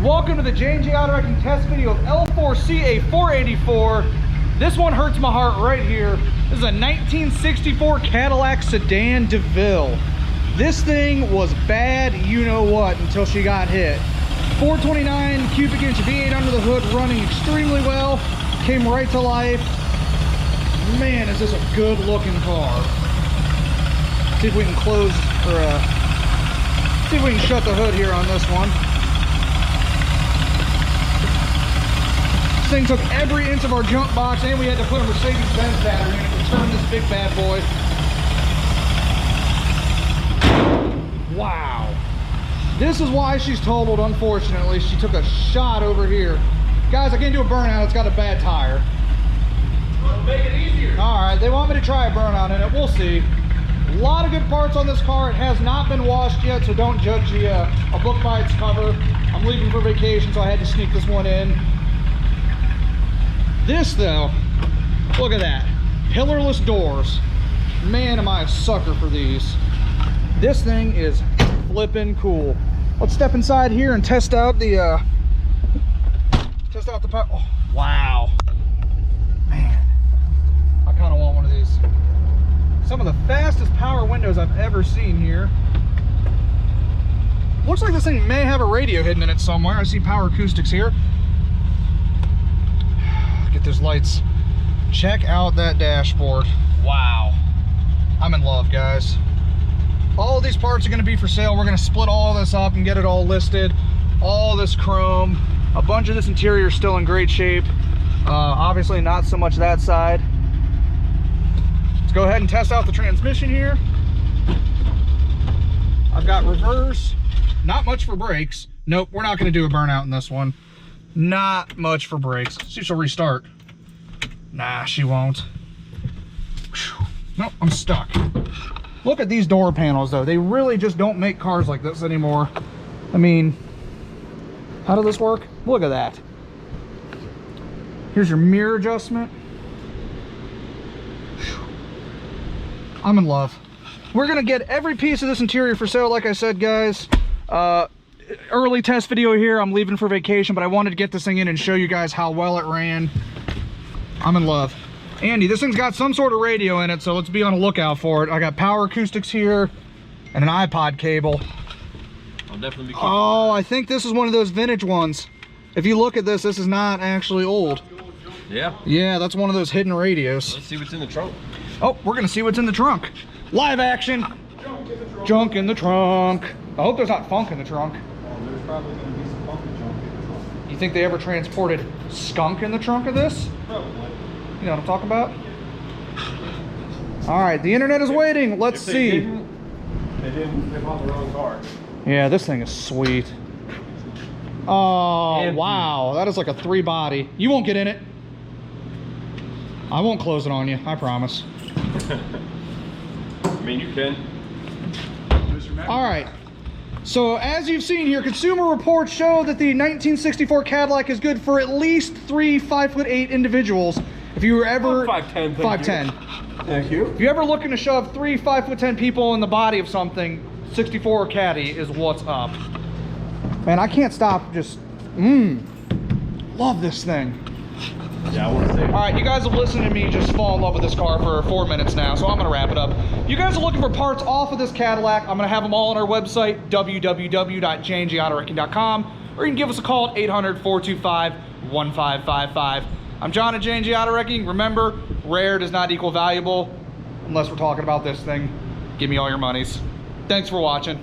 Welcome to the J&J Auto Wrecking test video of L4CA484. This one hurts my heart right here. This is a 1964 Cadillac Sedan Deville. This thing was bad, you know what, until she got hit. 429 cubic inch V8 under the hood, running extremely well. Came right to life. Man, is this a good looking car. See if we can close, or see if we can shut the hood here on this one. This thing took every inch of our junk box, and we had to put a Mercedes-Benz battery in it to turn this big bad boy. Wow. This is why she's totaled, unfortunately. She took a shot over here. Guys, I can't do a burnout. It's got a bad tire. It'll make it easier. All right, they want me to try a burnout in it. We'll see. A lot of good parts on this car. It has not been washed yet, so don't judge a book by its cover. I'm leaving for vacation, so I had to sneak this one in. This, though, look at that. Pillarless doors. Man, am I a sucker for these. This thing is flipping cool. Let's step inside here and test out the power. Oh, wow. Man, I kind of want one of these. Some of the fastest power windows I've ever seen here. Looks like this thing may have a radio hidden in it somewhere. I see power acoustics here. Get those lights. Check out that dashboard. Wow. I'm in love, guys. All of these parts are going to be for sale. We're going to split all this up and get it all listed. All this chrome. A bunch of this interior is still in great shape. Obviously not so much that side. Let's go ahead and test out the transmission here. I've got reverse. Not much for brakes. Nope, we're not going to do a burnout in this one. Not much for brakes. See if she'll restart. Nah, she won't. Whew. Nope, I'm stuck. Look at these door panels, though. They really just don't make cars like this anymore. I mean, how does this work? Look at that. Here's your mirror adjustment. Whew. I'm in love. We're gonna get every piece of this interior for sale, like I said, guys. Early test video here. I'm leaving for vacation, but I wanted to get this thing in and show you guys how well it ran. I'm in love. Andy, this thing's got some sort of radio in it, so let's be on the lookout for it. I got power acoustics here and an iPod cable. I'll definitely be keeping Oh, I think this is one of those vintage ones. If you look at this, this is not actually old. Yeah. Yeah, that's one of those hidden radios. Let's see what's in the trunk. Oh, we're gonna see what's in the trunk. Live action. Junk in the trunk. I hope there's not funk in the trunk. There's probably going to be some funky junk in the trunk. You think they ever transported skunk in the trunk of this? Probably. You know what I'm talking about? All right, the internet is waiting. Let's see. They bought the wrong car. Yeah, this thing is sweet. Oh, Empty. wow. That is like a 3-body. You won't get in it. I won't close it on you, I promise. I mean, you can. All right. So as you've seen here, consumer reports show that the 1964 Cadillac is good for at least 3 5'8" individuals. If you were ever 5'10", 5'10". Thank you. If you're ever looking to shove 3 5'10" people in the body of something, 64 Caddy is what's up. Man, I can't stop just love this thing. Yeah, I want to say. All right, you guys have listened to me just fall in love with this car for 4 minutes now, so I'm gonna wrap it up. You guys are looking for parts off of this Cadillac. I'm gonna have them all on our website, www.jngautowrecking.com, or you can give us a call at 800-425-1555. I'm John at J&J Auto Wrecking. Remember, rare does not equal valuable, unless we're talking about this thing. Give me all your monies. Thanks for watching.